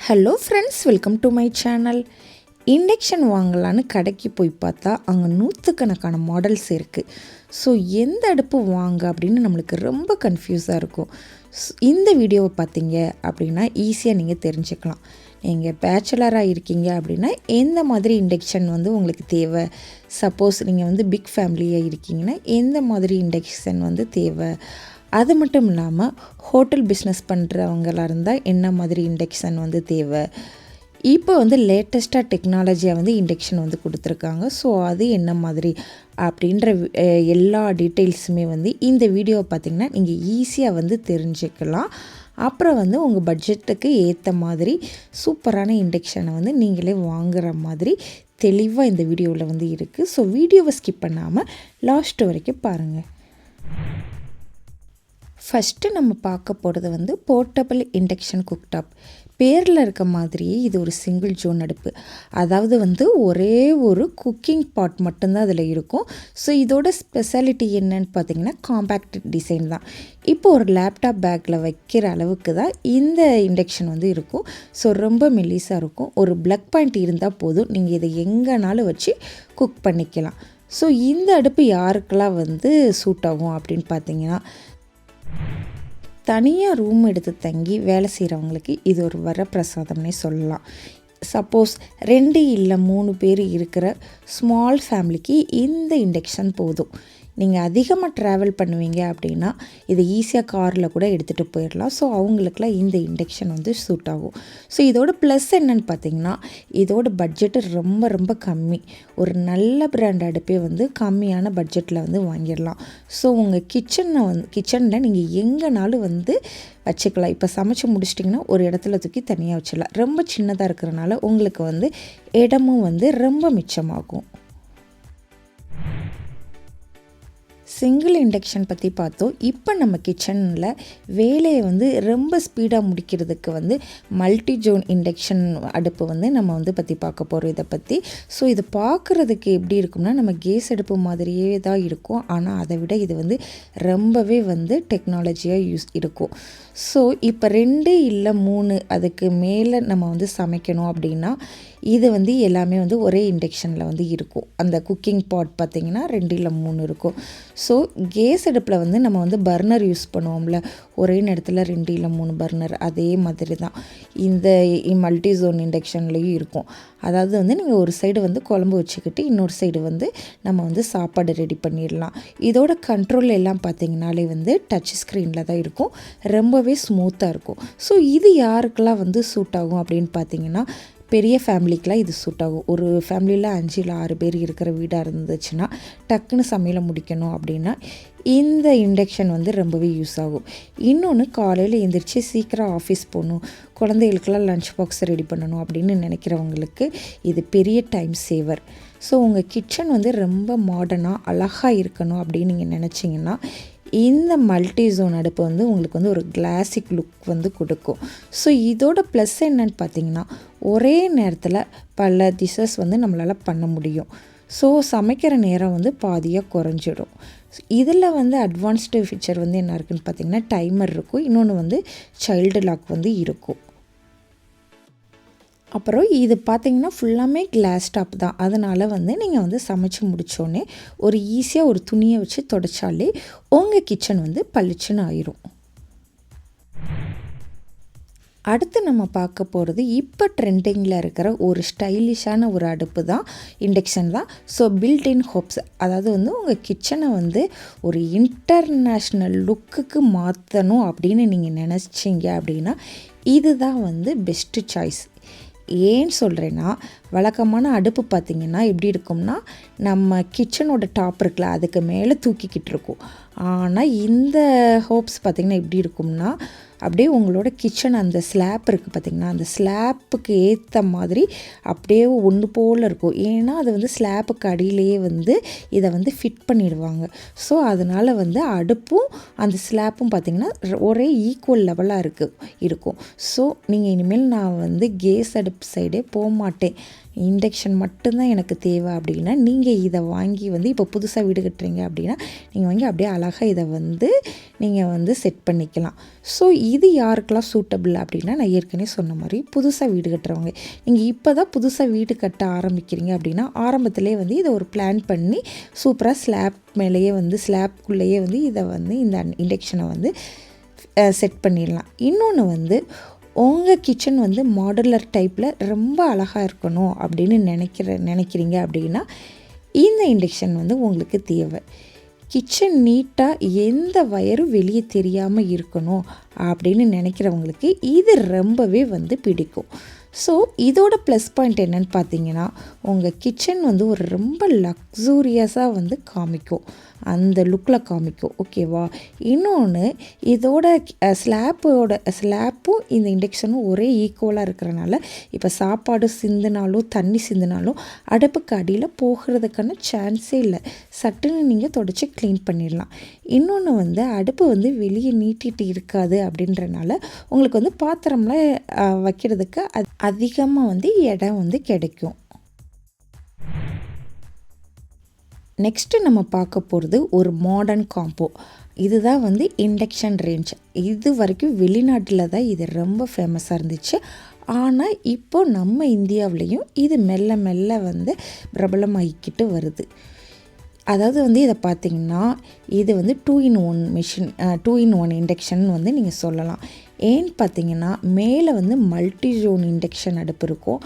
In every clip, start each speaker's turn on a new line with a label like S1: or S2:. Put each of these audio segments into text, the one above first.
S1: Hello friends, welcome to my channel. Induction வாங்கலான்னு கடைக்கு போய் பார்த்தா அங்கே நூற்றுக்கணக்கான மாடல்ஸ் இருக்குது. ஸோ எந்த அடுப்பு வாங்க அப்படின்னு நம்மளுக்கு ரொம்ப கன்ஃபியூஸாக இருக்கும். இந்த வீடியோவை பார்த்தீங்க அப்படின்னா ஈஸியாக நீங்கள் தெரிஞ்சுக்கலாம். நீங்கள் பேச்சுலராக இருக்கீங்க அப்படின்னா எந்த மாதிரி இண்டக்ஷன் உங்களுக்கு தேவை, சப்போஸ் நீங்கள் பிக் ஃபேமிலியாக இருக்கீங்கன்னா எந்த மாதிரி இண்டக்ஷன் தேவை, அது மட்டும் இல்லாமல் ஹோட்டல் பிஸ்னஸ் பண்ணுறவங்களாக இருந்தால் என்ன மாதிரி இண்டக்ஷன் தேவை, இப்போ லேட்டஸ்ட்டாக டெக்னாலஜியாக இண்டக்ஷன் கொடுத்துருக்காங்க. ஸோ அது என்ன மாதிரி அப்படின்ற எல்லா டீட்டெயில்ஸுமே இந்த வீடியோவை பார்த்திங்கன்னா நீங்கள் ஈஸியாக தெரிஞ்சுக்கலாம். அப்புறம் உங்கள் பட்ஜெட்டுக்கு ஏற்ற மாதிரி சூப்பரான இண்டக்ஷனை நீங்களே வாங்குகிற மாதிரி தெளிவாக இந்த வீடியோவில் இருக்குது. ஸோ வீடியோவை ஸ்கிப் பண்ணாமல் லாஸ்ட் வரைக்கும் பாருங்கள். ஃபஸ்ட்டு நம்ம பார்க்க போகிறது போர்ட்டபிள் இண்டக்ஷன் குக்டாப். பேரில் இருக்க மாதிரியே இது ஒரு சிங்கிள் ஜோன் அடுப்பு. அதாவது ஒரே ஒரு குக்கிங் பாட் மட்டும்தான் அதில் இருக்கும். ஸோ இதோட ஸ்பெஷாலிட்டி என்னன்னு பார்த்தீங்கன்னா காம்பேக்ட் டிசைன் தான். இப்போ ஒரு லேப்டாப் பேக்கில் வைக்கிற அளவுக்கு தான் இந்த இண்டக்ஷன் இருக்கும். ஸோ ரொம்ப மெல்லிஸாக இருக்கும். ஒரு ப்ளக் பாயிண்ட் இருந்தால் போதும், நீங்கள் இதை எங்கேனாலும் வச்சு குக் பண்ணிக்கலாம். ஸோ இந்த அடுப்பு யாருக்கெல்லாம் சூட் ஆகும் அப்படின்னு பார்த்தீங்கன்னா, தனியாக ரூம் எடுத்து தங்கி வேலை செய்கிறவங்களுக்கு இது ஒரு வரப்பிரசாதம்னே சொல்லலாம். சப்போஸ் 2 இல்லை 3 பேர் இருக்கிற ஸ்மால் ஃபேமிலிக்கு இந்த இண்டக்ஷன் போதும். நீங்கள் அதிகமாக ட்ராவல் பண்ணுவீங்க அப்படின்னா இதை ஈஸியாக காரில் கூட எடுத்துகிட்டு போயிடலாம். ஸோ அவங்களுக்குலாம் இந்த இண்டக்ஷன் சூட் ஆகும். ஸோ இதோட ப்ளஸ் என்னன்னு பார்த்தீங்கன்னா, இதோட பட்ஜெட்டு ரொம்ப ரொம்ப கம்மி. ஒரு நல்ல பிராண்ட் அடுப்பே கம்மியான பட்ஜெட்டில் வாங்கிடலாம். ஸோ உங்கள் கிச்சனில் நீங்கள் எங்கேனாலும் வச்சுக்கலாம். இப்போ சமைச்சு முடிச்சிட்டிங்கன்னா ஒரு இடத்துல தூக்கி தனியாக வச்சிடலாம். ரொம்ப சின்னதாக இருக்கிறனால உங்களுக்கு இடமும் ரொம்ப மிச்சமாகும். சிங்கிள் இண்டக்ஷன் பற்றி பார்த்தோம். இப்போ நம்ம கிச்சனில் வேலையை ரொம்ப ஸ்பீடாக முடிக்கிறதுக்கு மல்டி ஜோன் இண்டக்ஷன் அடுப்பு நம்ம பற்றி பார்க்க போகிறோம் இதை பற்றி. ஸோ இது பார்க்குறதுக்கு எப்படி இருக்கும்னா நம்ம கேஸ் அடுப்பு மாதிரியே தான் இருக்கும். ஆனால் அதை விட இது ரொம்பவே டெக்னாலஜியாக இருக்கும். ஸோ இப்போ 2 இல்லை 3 அதுக்கு மேலே நம்ம சமைக்கணும் அப்படின்னா இது எல்லாமே ஒரே இண்டக்ஷனில் இருக்கும். அந்த குக்கிங் பாட் பார்த்திங்கன்னா 2 இல்லை 3 இருக்கும். ஸோ கேஸ் அடுப்பில் நம்ம பர்னர் யூஸ் பண்ணுவோம்ல, ஒரே நேரத்தில் 2 இல்லை 3 பர்னர், அதே மாதிரி தான் இந்த மல்டி ஜோன் இண்டக்ஷன்லேயும் இருக்கும். அதாவது நீங்கள் ஒரு சைடு குழம்பு வச்சுக்கிட்டு இன்னொரு சைடு நம்ம சாப்பாடு ரெடி பண்ணிடலாம். இதோட கண்ட்ரோல் எல்லாம் பார்த்திங்கனாலே டச் ஸ்க்ரீனில் தான் இருக்கும். ரொம்பவே ஸ்மூத்தாக இருக்கும். ஸோ இது யாருக்கெல்லாம் சூட் ஆகும் அப்படின்னு பார்த்தீங்கன்னா, பெரிய ஃபேமிலிக்கெலாம் இது சூட் ஆகும். ஒரு ஃபேமிலியில் 5 இல்லை 6 பேர் இருக்கிற வீடாக இருந்துச்சுன்னா டக்குன்னு சமையலை முடிக்கணும் அப்படின்னா இந்த இண்டக்ஷன் ரொம்பவே யூஸ் ஆகும். இன்னொன்று, காலையில் எழுந்திரிச்சு சீக்கிரம் ஆஃபீஸ் போகணும், குழந்தைகளுக்கெல்லாம் லன்ச் பாக்ஸ் ரெடி பண்ணணும் அப்படின்னு நினைக்கிறவங்களுக்கு இது பெரிய டைம் சேவர். ஸோ உங்கள் கிச்சன் ரொம்ப மாடர்னாக அழகாக இருக்கணும் அப்படின்னு நீங்கள் நினச்சிங்கன்னா இந்த மல்டி ஜோன் அடுப்பு உங்களுக்கு ஒரு கிளாசிக் லுக் கொடுக்கும். ஸோ இதோட ப்ளஸ் என்னன்னு பார்த்தீங்கன்னா, ஒரே நேரத்தில் பல டிஷ்ஷஸ் நம்மளால் பண்ண முடியும். ஸோ சமைக்கிற நேரம் பாதியாக குறைஞ்சிடும். இதில் அட்வான்ஸ்டு ஃபீச்சர் என்ன இருக்குதுன்னு பார்த்தீங்கன்னா, டைமர் இருக்கும். இன்னொன்று சைல்டு லாக் இருக்கும். அப்புறம் இது பார்த்திங்கன்னா ஃபுல்லாமே கிளாஸ் டாப் தான். அதனால் நீங்கள் சமைச்சு முடித்தோடனே ஒரு ஈஸியாக ஒரு துணியை வச்சு தொடச்சாலே உங்கள் கிச்சன் பளிச்சுன்னு ஆயிரும். அடுத்து நம்ம பார்க்க போகிறது இப்போ ட்ரெண்டிங்கில் இருக்கிற ஒரு ஸ்டைலிஷான ஒரு அடுப்பு தான், இண்டக்ஷன் தான். ஸோ பில்ட்-இன் ஹோப்ஸ், அதாவது உங்கள் கிச்சனை ஒரு இன்டர்நேஷ்னல் லுக்குக்கு மாற்றணும் அப்படின்னு நீங்கள் நினச்சிங்க அப்படின்னா இதுதான் பெஸ்ட்டு சாய்ஸ். ஏன்னு சொல்கிறேன்னா, வழக்கமான அடுப்பு பார்த்திங்கன்னா எப்படி இருக்கும்னா, நம்ம கிச்சனோட டாப் இருக்குல்ல அதுக்கு மேலே தூக்கிக்கிட்டு இருக்கும். ஆனால் இந்த ஹோப்ஸ் பார்த்திங்கன்னா எப்படி இருக்கும்னா, அப்படியே உங்களோட கிச்சன் அந்த ஸ்லாப் இருக்குது பார்த்திங்கன்னா, அந்த ஸ்லாப்புக்கு ஏற்ற மாதிரி அப்படியே ஒன்று போல் இருக்கும். ஏன்னா அது ஸ்லாப்புக்கு அடியிலேயே இதை ஃபிட் பண்ணிடுவாங்க. ஸோ அதனால் அடுப்பும் அந்த ஸ்லாப்பும் பார்த்திங்கன்னா ஒரே ஈக்குவல் லெவலாக இருக்கும். ஸோ நீங்கள் இனிமேல் நான் கேஸ் அடுப்பு சைடே போக மாட்டேன், இண்டக்ஷன் மட்டும்தான் எனக்கு தேவை அப்படின்னா நீங்கள் இதை வாங்கி வந்து இப்போ புதுசாக வீடு கட்டுறீங்க அப்படின்னா நீங்கள் வாங்கி அப்படியே அழகாக இதை வந்து நீங்கள் வந்து செட் பண்ணிக்கலாம். ஸோ இது யாருக்கெல்லாம் சூட்டபிள் அப்படின்னா, நான் ஏற்கனவே சொன்ன மாதிரி புதுசாக வீடு கட்டுறவங்க. நீங்கள் இப்போ தான் புதுசாக வீடு கட்ட ஆரம்பிக்கிறீங்க அப்படின்னா ஆரம்பத்திலே வந்து இதை ஒரு பிளான் பண்ணி சூப்பராக ஸ்லாப் மேலேயே வந்து ஸ்லாப்குள்ளேயே வந்து இதை வந்து இந்த இண்டக்ஷனை வந்து செட் பண்ணிடலாம். இன்னொன்று வந்து உங்கள் கிச்சன் வந்து மாடுலர் டைப்பில் ரொம்ப அழகாக இருக்கணும் அப்படின்னு நினைக்கிறீங்க அப்படின்னா இந்த இண்டக்ஷன் வந்து உங்களுக்கு தேவை. கிச்சன் நீட்டாக எந்த வயரும் வெளியே தெரியாமல் இருக்கணும் அப்படின்னு நினைக்கிறவங்களுக்கு இது ரொம்பவே வந்து பிடிக்கும். ஸோ இதோட ப்ளஸ் பாயிண்ட் என்னென்னு பார்த்தீங்கன்னா, உங்கள் கிச்சன் வந்து ஒரு ரொம்ப லக்ஸூரியஸாக வந்து காமிக்கும், அந்த லுக்கில் காமிக்கும். ஓகேவா? இன்னொன்று இதோட ஸ்லாப்பும் இந்த இண்டக்ஷனும் ஒரே ஈக்குவலாக இருக்கிறனால இப்போ சாப்பாடு சிந்தினாலும் தண்ணி சிந்தினாலும் அடுப்புக்கு அடியில் போகிறதுக்கான சான்ஸே இல்லை. சட்டுன்னு நீங்கள் தொடச்சி க்ளீன் பண்ணிடலாம். இன்னொன்று வந்து அடுப்பு வந்து வெளியே நீட்டிட்டு இருக்காது அப்படின்றனால உங்களுக்கு வந்து பாத்திரம்லாம் வைக்கிறதுக்கு அதிகமாக வந்து இடம் வந்து கிடைக்கும். நெக்ஸ்ட்டு நம்ம பார்க்க போகிறது ஒரு மாடர்ன் காம்போ. இதுதான் வந்து இண்டக்ஷன் ரேஞ்ச். இது வரைக்கும் வெளிநாட்டில் தான் இது ரொம்ப ஃபேமஸாக இருந்துச்சு. ஆனால் இப்போ நம்ம இந்தியாவிலையும் இது மெல்ல மெல்ல வந்து பிரபலமாகிக்கிட்டு வருது. அதாவது வந்து இதை பார்த்திங்கன்னா இது வந்து 2-in-1 மிஷின், 2-in-1 இண்டக்ஷன் வந்து நீங்கள் சொல்லலாம். ஏன்னு பார்த்தீங்கன்னா மேலே வந்து மல்டி ஜோன் இண்டக்ஷன் அடுப்பு இருக்கும்,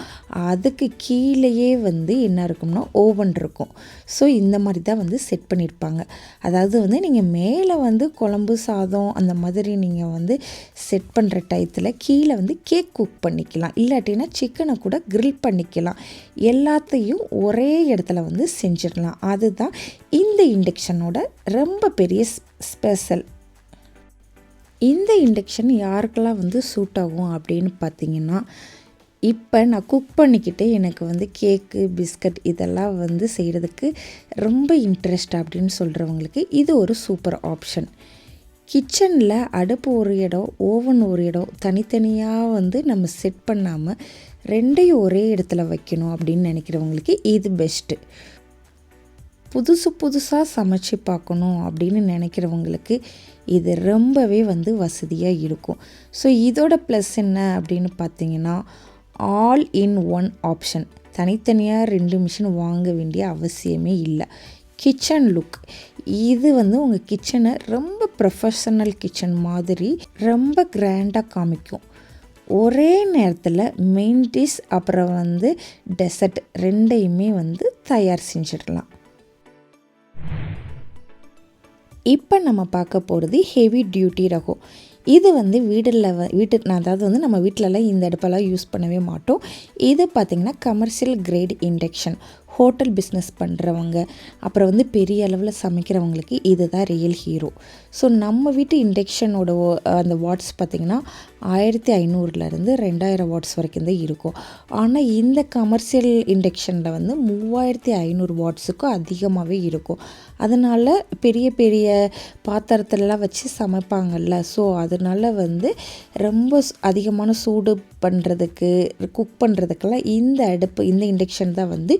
S1: அதுக்கு கீழேயே வந்து என்ன இருக்கும்னா ஓவன் இருக்கும். ஸோ இந்த மாதிரி தான் வந்து செட் பண்ணியிருப்பாங்க. அதாவது வந்து நீங்கள் மேலே வந்து குழம்பு சாதம் அந்த மாதிரி நீங்கள் வந்து செட் பண்ணுற டயத்தில் கீழே வந்து கேக் குக் பண்ணிக்கலாம், இல்லாட்டினா சிக்கனை கூட கிரில் பண்ணிக்கலாம். எல்லாத்தையும் ஒரே இடத்துல வந்து செஞ்சிடலாம். அதுதான் இந்த இண்டக்ஷனோட ரொம்ப பெரிய ஸ்பெஷல். இந்த இண்டக்ஷன் யாருக்கெல்லாம் வந்து சூட் ஆகும் அப்படின்னு பார்த்தீங்கன்னா, இப்போ நான் குக் பண்ணிக்கிட்டு எனக்கு வந்து கேக்கு பிஸ்கட் இதெல்லாம் வந்து செய்கிறதுக்கு ரொம்ப இன்ட்ரெஸ்ட் அப்படின்னு சொல்கிறவங்களுக்கு இது ஒரு சூப்பர் ஆப்ஷன். கிச்சனில் அடுப்பு ஒரு இடம், ஓவன் ஒரு இடம் தனித்தனியாக வந்து நம்ம செட் பண்ணாமல் ரெண்டையும் ஒரே இடத்துல வைக்கணும் அப்படின்னு நினைக்கிறவங்களுக்கு இது பெஸ்ட்டு. புதுசாக சமைச்சு பார்க்கணும் அப்படின்னு நினைக்கிறவங்களுக்கு இது ரொம்பவே வந்து வசதியாக இருக்கும். ஸோ இதோட ப்ளஸ் என்ன அப்படின்னு பார்த்தீங்கன்னா, ஆல் இன் ஒன் ஆப்ஷன். தனித்தனியாக 2 மிஷின் வாங்க வேண்டிய அவசியமே இல்லை. கிச்சன் லுக், இது வந்து உங்கள் கிச்சனை ரொம்ப ப்ரொஃபஷனல் கிச்சன் மாதிரி ரொம்ப கிராண்டாக காமிக்கும். ஒரே நேரத்தில் மெயின் டிஷ் அப்புறம் வந்து டெசர்ட் ரெண்டையுமே வந்து தயார் செஞ்சிடலாம். இப்போ நம்ம பார்க்க போகிறது ஹெவி டியூட்டி ரகம். இது வந்து அதாவது வந்து நம்ம வீட்டிலலாம் இந்த அடுப்பெல்லாம் யூஸ் பண்ணவே மாட்டோம். இது பார்த்திங்கன்னா commercial great induction. Hotel business பண்ணுறவங்க அப்புறம் வந்து பெரிய அளவில் சமைக்கிறவங்களுக்கு இது தான் ரியல் ஹீரோ. ஸோ நம்ம வீட்டு இண்டக்ஷனோட அந்த வாட்ஸ் பார்த்திங்கன்னா 1500 2000 வாட்ஸ் வரைக்கும் தான் இருக்கும். ஆனால் இந்த கமர்ஷியல் இண்டக்ஷனில் வந்து 3500 வாட்ஸுக்கும் அதிகமாகவே இருக்கும். அதனால் பெரிய பெரிய பாத்திரத்துலலாம் வச்சு சமைப்பாங்கள்ல, ஸோ அதனால் வந்து ரொம்ப அதிகமான சூடு பண்ணுறதுக்கு குக் பண்ணுறதுக்கெல்லாம் இந்த இண்டக்ஷன் தான் வந்து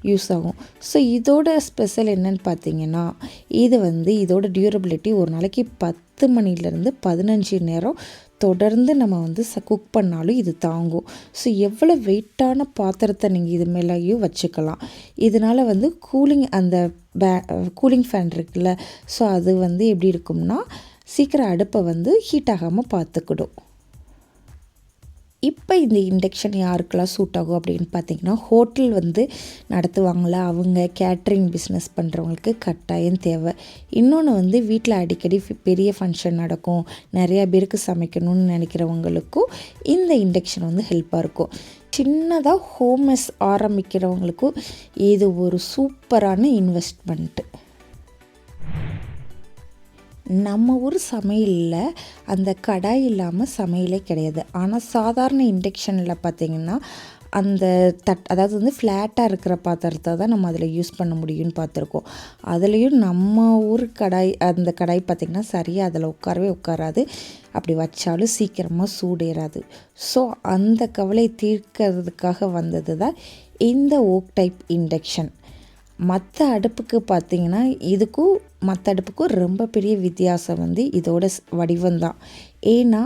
S1: யூஸ் ஆகும். ஸோ இதோட ஸ்பெஷல் என்னன்னு பார்த்தீங்கன்னா, இது வந்து இதோட டியூரபிலிட்டி ஒரு நாளைக்கு 10 மணிலேருந்து 15 நேரம் தொடர்ந்து நம்ம வந்து குக் பண்ணாலும் இது தாங்கும். ஸோ எவ்வளோ வெயிட்டான பாத்திரத்தை நீங்கள் இது மேலேயும் வச்சுக்கலாம். இதனால் வந்து கூலிங் ஃபேன் இருக்குல்ல, ஸோ அது வந்து எப்படி இருக்கும்னா சீக்கிரம் அடுப்பை வந்து ஹீட் ஆகாமல் பார்த்துக்கிடும். இப்போ இந்த இண்டக்ஷன் யாருக்கெல்லாம் சூட் ஆகும் அப்படின்னு பார்த்திங்கன்னா, ஹோட்டல் வந்து நடத்துவாங்களா அவங்க, கேட்ரிங் பிஸ்னஸ் பண்ணுறவங்களுக்கு கட்டாயம் தேவை. இன்னொன்று வந்து வீட்டில் அடிக்கடி பெரிய ஃபங்க்ஷன் நடக்கும், நிறையா பேருக்கு சமைக்கணும்னு நினைக்கிறவங்களுக்கும் இந்த இண்டக்ஷன் வந்து ஹெல்ப்பாக இருக்கும். சின்னதாக ஹோம்மஸ் ஆரம்பிக்கிறவங்களுக்கும் இது ஒரு சூப்பரான இன்வெஸ்ட்மெண்ட்டு. நம்ம ஊர் சமையலில் அந்த கடாய் இல்லாமல் சமையலே கிடையாது. ஆனால் சாதாரண இண்டக்ஷனில் பார்த்திங்கன்னா அந்த அதாவது வந்து ஃப்ளாட்டாக இருக்கிற பாத்திரத்தை தான் நம்ம அதில் யூஸ் பண்ண முடியும்னு பார்த்துருக்கோம். அதுலேயும் நம்ம ஊர் அந்த கடாய் பார்த்திங்கன்னா சரியாக அதில் உட்காராது. அப்படி வச்சாலும் சீக்கிரமாக சூடேறாது. ஸோ அந்த கவலை தீர்க்கிறதுக்காக வந்தது தான் இந்த ஓக் டைப் இண்டக்ஷன். மற்ற அடுப்புக்கு பார்த்திங்கன்னா இதுக்கும் மற்ற அடுப்புக்கும் ரொம்ப பெரிய வித்தியாசம் வந்து இதோட வடிவம்தான். ஏன்னா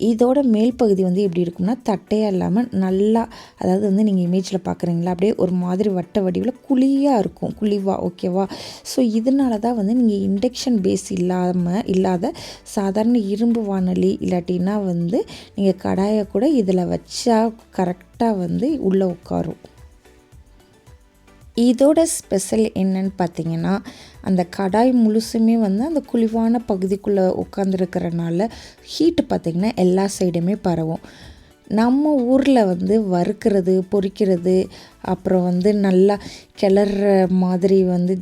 S1: இதோட மேல் பகுதி வந்து எப்படி இருக்கும்னா தட்டையாக இல்லாமல் நல்லா, அதாவது வந்து நீங்கள் இமேஜில் பார்க்குறீங்களா, அப்படியே ஒரு மாதிரி வட்ட வடிவில் குழியாக இருக்கும், குழிவாக, ஓகேவா. ஸோ இதனால தான் வந்து நீங்கள் இண்டக்ஷன் பேஸ் இல்லாத சாதாரண இரும்பு வானொலி இல்லாட்டின்னா வந்து நீங்கள் கடாயை கூட இதில் வச்சா கரெக்டாக வந்து உள்ளே உட்காரும். இதோட ஸ்பெஷல் என்னன்னு பார்த்தீங்கன்னா, அந்த கடாய் முழுசுமே வந்து அந்த குழிவான பகுதிக்குள்ளே உட்காந்துருக்கிறனால ஹீட்டு பார்த்திங்கன்னா எல்லா சைடுமே பரவும். நம்ம ஊரில் வந்து வறுக்கிறது, பொரிக்கிறது, அப்புறம் வந்து நல்லா கிளற மாதிரி வந்து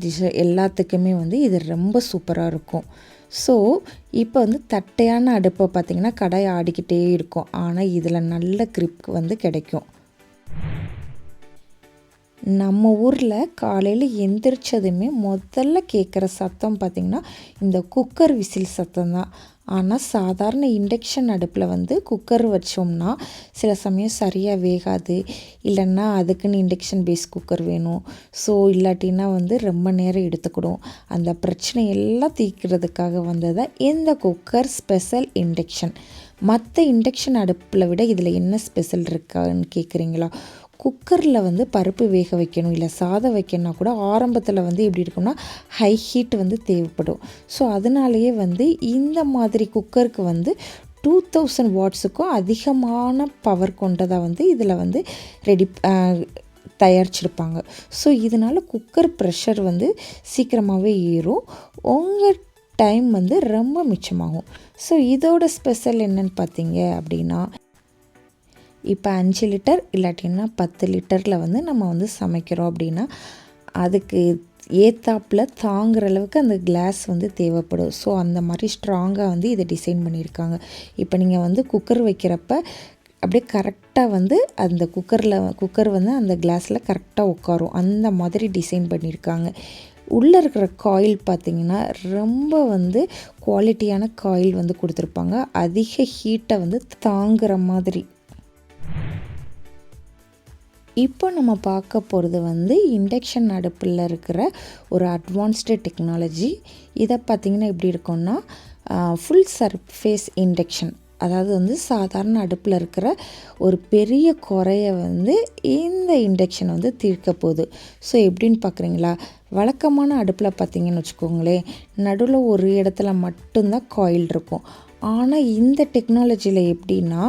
S1: எல்லாத்துக்குமே வந்து இது ரொம்ப சூப்பராக இருக்கும். ஸோ இப்போ வந்து தட்டையான அடுப்பை பார்த்திங்கன்னா கடாய் ஆடிக்கிட்டே இருக்கும். ஆனால் இதில் நல்ல கிரிப் வந்து கிடைக்கும். நம்ம ஊரில் காலையில் எந்திரிச்சதுமே முதல்ல கேட்குற சத்தம் பார்த்திங்கன்னா இந்த குக்கர் விசில் சத்தம் தான். ஆனால் சாதாரண இண்டக்ஷன் அடுப்பில் வந்து குக்கர் வச்சோம்னா சில சமயம் சரியாக வேகாது, இல்லைன்னா அதுக்குன்னு இண்டக்ஷன் பேஸ் குக்கர் வேணும். ஸோ இல்லாட்டின்னா வந்து ரொம்ப நேரம் எடுத்துக்கிடும். அந்த பிரச்சனை எல்லாம் தீர்க்கிறதுக்காக வந்தது தான் இந்த குக்கர் ஸ்பெஷல் இண்டக்ஷன். மற்ற இண்டக்ஷன் அடுப்பில் விட இதில் என்ன ஸ்பெஷல் இருக்கான்னு கேட்குறீங்களா? குக்கரில் வந்து பருப்பு வேக வைக்கணும், இல்லை சாதம் வைக்கணும்னா கூட ஆரம்பத்தில் வந்து எப்படி இருக்கும்னா ஹை ஹீட் வந்து தேவைப்படும். ஸோ அதனாலேயே வந்து இந்த மாதிரி குக்கருக்கு வந்து 2000 வாட்ஸுக்கும் அதிகமான பவர் கொண்டதாக வந்து இதில் வந்து தயாரிச்சிருப்பாங்க. ஸோ இதனால் குக்கர் ப்ரெஷர் வந்து சீக்கிரமாகவே ஏறும், உங்கள் டைம் வந்து ரொம்ப மிச்சமாகும். ஸோ இதோட ஸ்பெஷல் என்னன்னு பார்த்தீங்க அப்படின்னா, இப்போ 5 லிட்டர் இல்லாட்டின்னா 10 லிட்டரில் வந்து நம்ம வந்து சமைக்கிறோம் அப்படின்னா அதுக்கு ஏத்தாப்பில் தாங்குகிற அளவுக்கு அந்த கிளாஸ் வந்து தேவைப்படும். ஸோ அந்த மாதிரி ஸ்ட்ராங்காக வந்து இதை டிசைன் பண்ணியிருக்காங்க. இப்போ நீங்கள் வந்து குக்கர் வைக்கிறப்ப அப்படியே கரெக்டாக வந்து அந்த குக்கர் வந்து அந்த கிளாஸில் கரெக்டாக உட்காரும், அந்த மாதிரி டிசைன் பண்ணியிருக்காங்க. உள்ளே இருக்கிற காயில் பார்த்திங்கன்னா ரொம்ப வந்து குவாலிட்டியான காயில் வந்து கொடுத்துருப்பாங்க, அதிக ஹீட்டை வந்து தாங்குகிற மாதிரி. இப்போ நம்ம பார்க்க போகிறது வந்து இண்டக்ஷன் அடுப்பில் இருக்கிற ஒரு அட்வான்ஸ்டு டெக்னாலஜி. இதை பார்த்திங்கன்னா எப்படி இருக்கும்னா ஃபுல் சர்ஃபேஸ் இண்டக்ஷன். அதாவது வந்து சாதாரண அடுப்பில் இருக்கிற ஒரு பெரிய குறைய வந்து இந்த இண்டக்ஷன் வந்து தீர்க்க போகுது. ஸோ எப்படின்னு பார்க்குறீங்களா, வழக்கமான அடுப்பில் பார்த்திங்கன்னு வச்சுக்கோங்களேன், நடுவில் ஒரு இடத்துல மட்டும்தான் காயில் இருக்கும். ஆனால் இந்த டெக்னாலஜியில் எப்படின்னா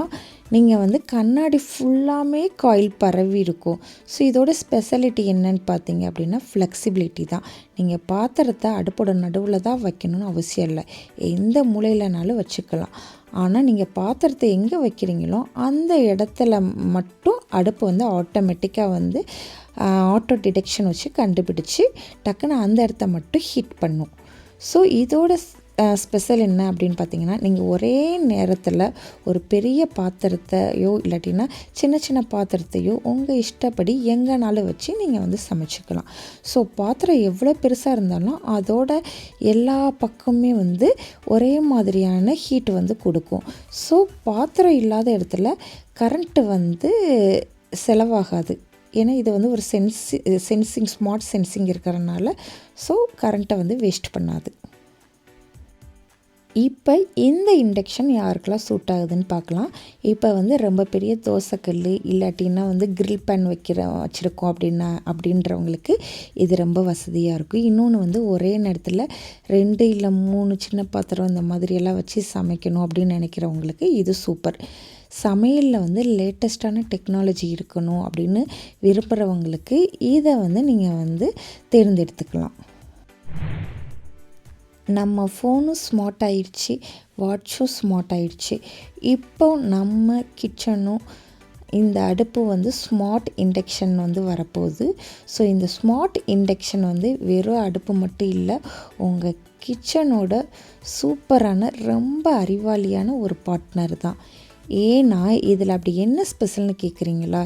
S1: நீங்கள் வந்து கண்ணாடி ஃபுல்லாமே காயில் பரவி இருக்கும். ஸோ இதோட ஸ்பெஷாலிட்டி என்னன்னு பார்த்தீங்க அப்படின்னா ஃப்ளெக்சிபிலிட்டி தான். நீங்கள் பாத்திரத்தை அடுப்போட நடுவில் தான் வைக்கணும்னு அவசியம் இல்லை, எந்த மூலையிலனாலும் வச்சுக்கலாம். ஆனால் நீங்கள் பாத்திரத்தை எங்கே வைக்கிறீங்களோ அந்த இடத்துல மட்டும் அடுப்பு வந்து ஆட்டோமேட்டிக்காக வந்து ஆட்டோ டிடெக்ஷன் வச்சு கண்டுபிடிச்சி டக்குன்னு அந்த இடத்த மட்டும் ஹீட் பண்ணும். ஸோ இதோட ஸ்பெஷல் என்ன அப்படின்னு பார்த்தீங்கன்னா, நீங்கள் ஒரே நேரத்தில் ஒரு பெரிய பாத்திரத்தையோ இல்லாட்டின்னா சின்ன சின்ன பாத்திரத்தையோ உங்கள் இஷ்டப்படி எங்கேனாலும் வச்சு நீங்கள் வந்து சமைச்சிக்கலாம். ஸோ பாத்திரம் எவ்வளோ பெருசாக இருந்தாலும் அதோட எல்லா பக்கமே வந்து ஒரே மாதிரியான ஹீட் வந்து கொடுக்கும். ஸோ பாத்திரம் இல்லாத இடத்துல கரண்ட்டு வந்து செலவாகாது. ஏன்னா இது வந்து ஒரு சென்சிங் ஸ்மார்ட் சென்சிங் இருக்கிறனால ஸோ கரண்ட்டை வந்து வேஸ்ட் பண்ணாது. இப்போ இந்த இண்டக்ஷன் யாருக்கெல்லாம் சூட் ஆகுதுன்னு பார்க்கலாம். இப்போ வந்து ரொம்ப பெரிய தோசைக்கல் இல்லாட்டின்னா வந்து கிரில் பேன் வச்சுருக்கோம் அப்படின்றவங்களுக்கு இது ரொம்ப வசதியாக இருக்கும். இன்னொன்று வந்து ஒரே நேரத்தில் 2 இல்லை 3 சின்ன பாத்திரம் இந்த மாதிரியெல்லாம் வச்சு சமைக்கணும் அப்படின்னு நினைக்கிறவங்களுக்கு இது சூப்பர். சமையலில் வந்து லேட்டஸ்ட்டான டெக்னாலஜி இருக்கணும் அப்படின்னு விரும்புகிறவங்களுக்கு இதை வந்து நீங்கள் வந்து தேர்ந்தெடுத்துக்கலாம். நம்ம ஃபோனும் ஸ்மார்ட் ஆயிடுச்சு, வாட்சும் ஸ்மார்ட் ஆயிடுச்சு. இப்போ நம்ம கிச்சனும் இந்த அடுப்பு வந்து ஸ்மார்ட் இண்டக்ஷன் வந்து வரப்போகுது. ஸோ இந்த ஸ்மார்ட் இண்டக்ஷன் வந்து வெறும் அடுப்பு மட்டும் இல்லை, உங்கள் கிச்சனோட சூப்பரான ரொம்ப அறிவாளியான ஒரு பார்ட்னர் தான். ஏன்னா இதில் அப்படி என்ன ஸ்பெஷல்னு கேட்குறீங்களா,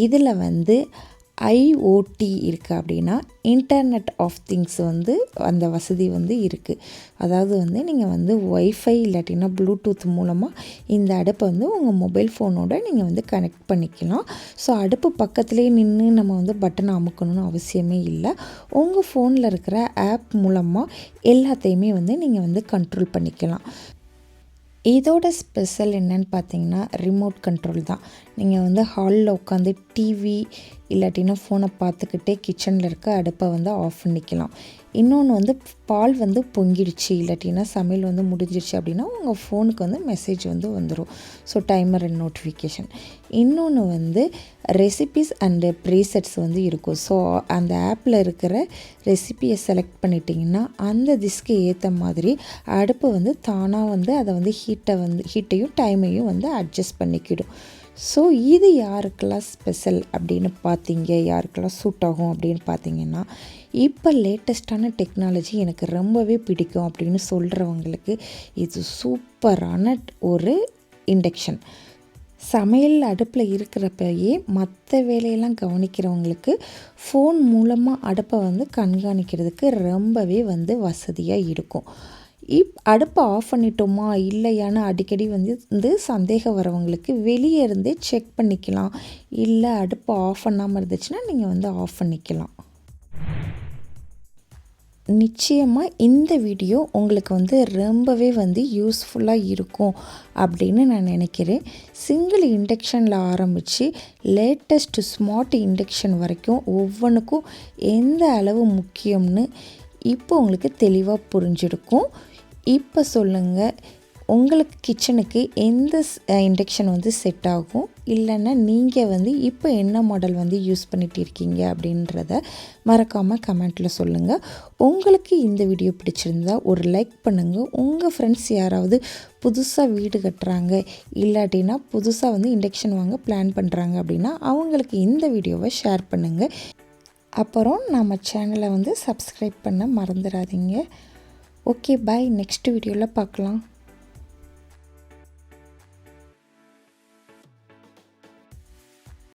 S1: இதில் வந்து ஐஓடி இருக்குது அப்படின்னா இன்டர்நெட் ஆஃப் திங்ஸ் வந்து அந்த வசதி வந்து இருக்குது. அதாவது வந்து நீங்கள் வந்து ஒய்ஃபை இல்லாட்டினா ப்ளூடூத் மூலமாக இந்த அடுப்பை வந்து உங்கள் மொபைல் ஃபோனோட நீங்கள் வந்து கனெக்ட் பண்ணிக்கலாம். ஸோ அடுப்பு பக்கத்துலேயே நின்று நம்ம வந்து பட்டனை அமுக்கணும்னு அவசியமே இல்லை. உங்கள் ஃபோனில் இருக்கிற ஆப் மூலமாக எல்லாத்தையுமே வந்து நீங்கள் வந்து கண்ட்ரோல் பண்ணிக்கலாம். இதோட ஸ்பெஷல் என்னன்னு பார்த்தீங்கன்னா ரிமோட் கண்ட்ரோல் தான். நீங்கள் வந்து ஹாலில் உட்காந்து டிவி இல்லாட்டினா ஃபோனை பார்த்துக்கிட்டே கிச்சனில் இருக்க அடுப்பை வந்து ஆஃப் பண்ணிக்கலாம். இன்னொன்று வந்து பால் வந்து பொங்கிடுச்சு இல்லாட்டினா சமையல் வந்து முடிஞ்சிடுச்சு அப்படின்னா உங்கள் ஃபோனுக்கு வந்து மெசேஜ் வந்து வந்துடும். So timer and notification. இன்னொன்று வந்து ரெசிபீஸ் அண்டு ப்ரீசெட்ஸ் வந்து இருக்கும். ஸோ அந்த ஆப்பில் இருக்கிற ரெசிபியை செலக்ட் பண்ணிட்டிங்கன்னா அந்த டிஸ்க்கு ஏற்ற மாதிரி அடுப்பு வந்து தானாக வந்து அதை வந்து ஹீட்டையும் டைமையும் வந்து அட்ஜஸ்ட் பண்ணிக்கிடும். ஸோ இது யாருக்கெல்லாம் ஸ்பெஷல் அப்படின்னு பார்த்தீங்க, யாருக்கெல்லாம் சூட் ஆகும் அப்படின்னு பார்த்தீங்கன்னா, இப்போ லேட்டஸ்ட்டான டெக்னாலஜி எனக்கு ரொம்பவே பிடிக்கும் அப்படின்னு சொல்கிறவங்களுக்கு இது சூப்பரான ஒரு இண்டக்ஷன். சமையல் அடுப்பில் இருக்கிறப்பயே மற்ற வேலையெல்லாம் கவனிக்கிறவங்களுக்கு ஃபோன் மூலமாக அடுப்பை வந்து கண்காணிக்கிறதுக்கு ரொம்பவே வந்து வசதியாக இருக்கும். அடுப்பை ஆஃப் பண்ணிட்டோமா இல்லையான்னு அடிக்கடி வந்து சந்தேகம் வரவங்களுக்கு வெளியே இருந்தே செக் பண்ணிக்கலாம். இல்லை அடுப்பை ஆஃப் பண்ணாமல் இருந்துச்சுன்னா நீங்கள் வந்து ஆஃப் பண்ணிக்கலாம். நிச்சயமாக இந்த வீடியோ உங்களுக்கு வந்து ரொம்பவே வந்து யூஸ்ஃபுல்லாக இருக்கும் அப்படின்னு நான் நினைக்கிறேன். சிங்கிள் இண்டக்ஷனில் ஆரம்பித்து லேட்டஸ்ட் ஸ்மார்ட் இண்டக்ஷன் வரைக்கும் ஒவ்வொன்றுக்கும் எந்த அளவு முக்கியம்னு இப்போ உங்களுக்கு தெளிவாக புரிஞ்சிருக்கும். இப்போ சொல்லுங்கள், உங்களுக்கு கிச்சனுக்கு எந்த இண்டக்ஷன் வந்து செட் ஆகும், இல்லைன்னா நீங்கள் வந்து இப்போ என்ன மாடல் வந்து யூஸ் பண்ணிகிட்டு இருக்கீங்க அப்படின்றத மறக்காமல் கமெண்ட்டில் சொல்லுங்கள். உங்களுக்கு இந்த வீடியோ பிடிச்சிருந்தா ஒரு லைக் பண்ணுங்கள். உங்கள் ஃப்ரெண்ட்ஸ் யாராவது புதுசாக வீடு கட்டுறாங்க இல்லாட்டினா புதுசாக வந்து இண்டக்ஷன் வாங்க பிளான் பண்ணுறாங்க அப்படின்னா அவங்களுக்கு இந்த வீடியோவை ஷேர் பண்ணுங்கள். அப்புறம் நம்ம சேனலை வந்து சப்ஸ்கிரைப் பண்ண மறந்துடாதீங்க. ஓகே, பாய். நெக்ஸ்ட் வீடியோவில் பார்க்கலாம்.